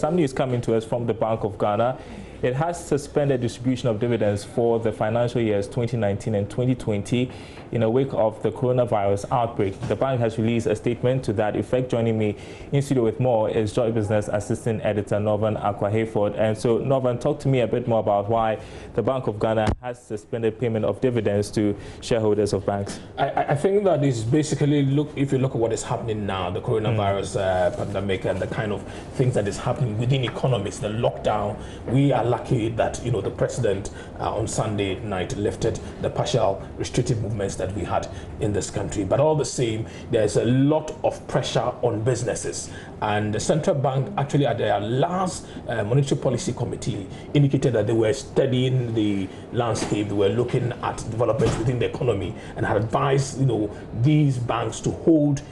some news coming to us from the Bank of Ghana. It has suspended distribution of dividends for the financial years 2019 and 2020 in the wake of the coronavirus outbreak. The bank has released a statement to that effect. Joining me in studio with more is Joy Business Assistant Editor Norvan Aboagye-Wiafe. And so, Norvan, talk to me a bit more about why the Bank of Ghana has suspended payment of dividends to shareholders of banks. I think that is basically, if you look at what is happening now, the coronavirus pandemic and the kind of things that is happening within economies, the lockdown, we are lucky that the president on Sunday night lifted the partial restrictive movements that we had in this country. But all the same, there's a lot of pressure on businesses, and the central bank actually at their last monetary policy committee indicated that they were studying the landscape, they were looking at developments within the economy, and had advised these banks to hold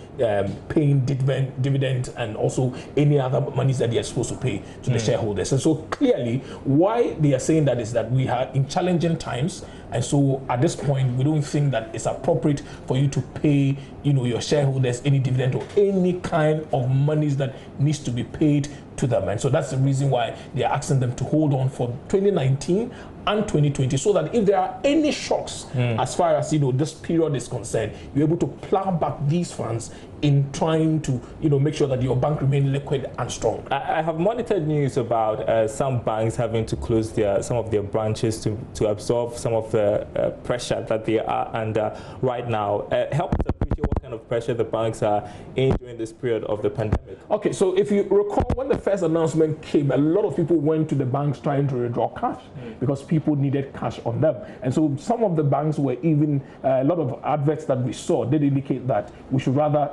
paying dividend and also any other monies that they are supposed to pay to the shareholders. And so clearly why they are saying that is that we are in challenging times, and so at this point we don't think that it's appropriate for you to pay your shareholders any dividend or any kind of monies that needs to be paid to them. And so that's the reason why they are asking them to hold on for 2019 and 2020, so that if there are any shocks as far as this period is concerned, you're able to plow back these funds in trying to make sure that your bank remains liquid and strong. I have monitored news about some banks having to close some of their branches to absorb some of the pressure that they are under right now. Help us appreciate what kind of pressure the banks are in during this period of the pandemic. Okay, so if you recall, when the first announcement came, a lot of people went to the banks trying to withdraw cash because people needed cash on them. And so some of the banks were even, a lot of adverts that we saw did indicate that we should rather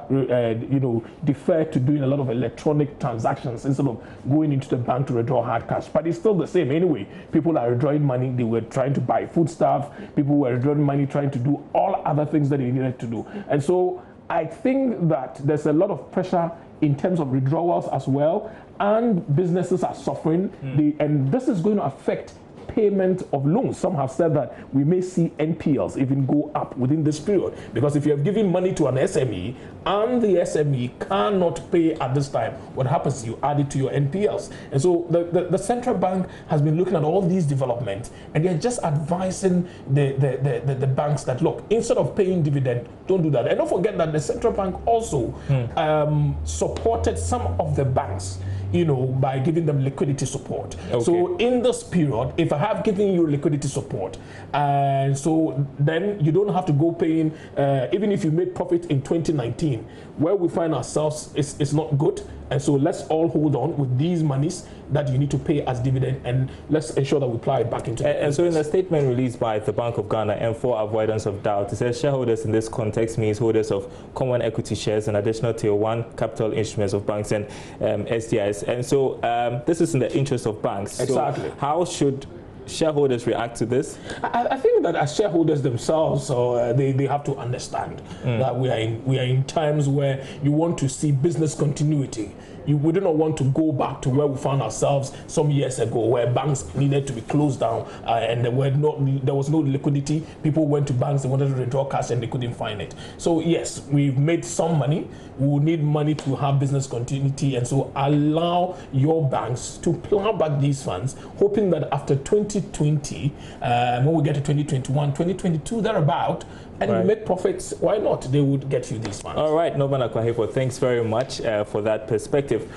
defer to doing a lot of electronic transactions instead of going into the bank to withdraw hard cash. But it's still the same anyway. People are withdrawing money. They were trying to buy foodstuff. People were withdrawing money trying to do all other things that they needed to do. And so I think that there's a lot of pressure in terms of withdrawals as well, and businesses are suffering. And this is going to affect payment of loans. Some have said that we may see NPLs even go up within this period, because if you have given money to an SME and the SME cannot pay at this time, what happens is you add it to your NPLs. And so the central bank has been looking at all these developments, and they're just advising the banks that, look, instead of paying dividend, don't do that. And don't forget that the central bank also supported some of the banks by giving them liquidity support. Okay. So in this period, if I have given you liquidity support, and so then you don't have to go paying, even if you made profit in 2019, where we find ourselves is not good. And so let's all hold on with these monies that you need to pay as dividend, and let's ensure that we apply it back into the And so in a statement released by the Bank of Ghana, and for avoidance of doubt, it says shareholders in this context means holders of common equity shares and additional tier 1 capital instruments of banks and SDIs. And so this is in the interest of banks. Exactly. So how should shareholders react to this? I think that as shareholders themselves, they have to understand that we are in times where you want to see business continuity. We do not want to go back to where we found ourselves some years ago, where banks needed to be closed down and there was no liquidity. People went to banks, they wanted to withdraw cash and they couldn't find it. So yes, we've made some money. We will need money to have business continuity, and so allow your banks to plow back these funds, hoping that after 2020, when we get to 2021, 2022, thereabout, and you make profits, why not? They would get you these funds. All right, Norvan Aboagye-Wiafe, thanks very much for that perspective.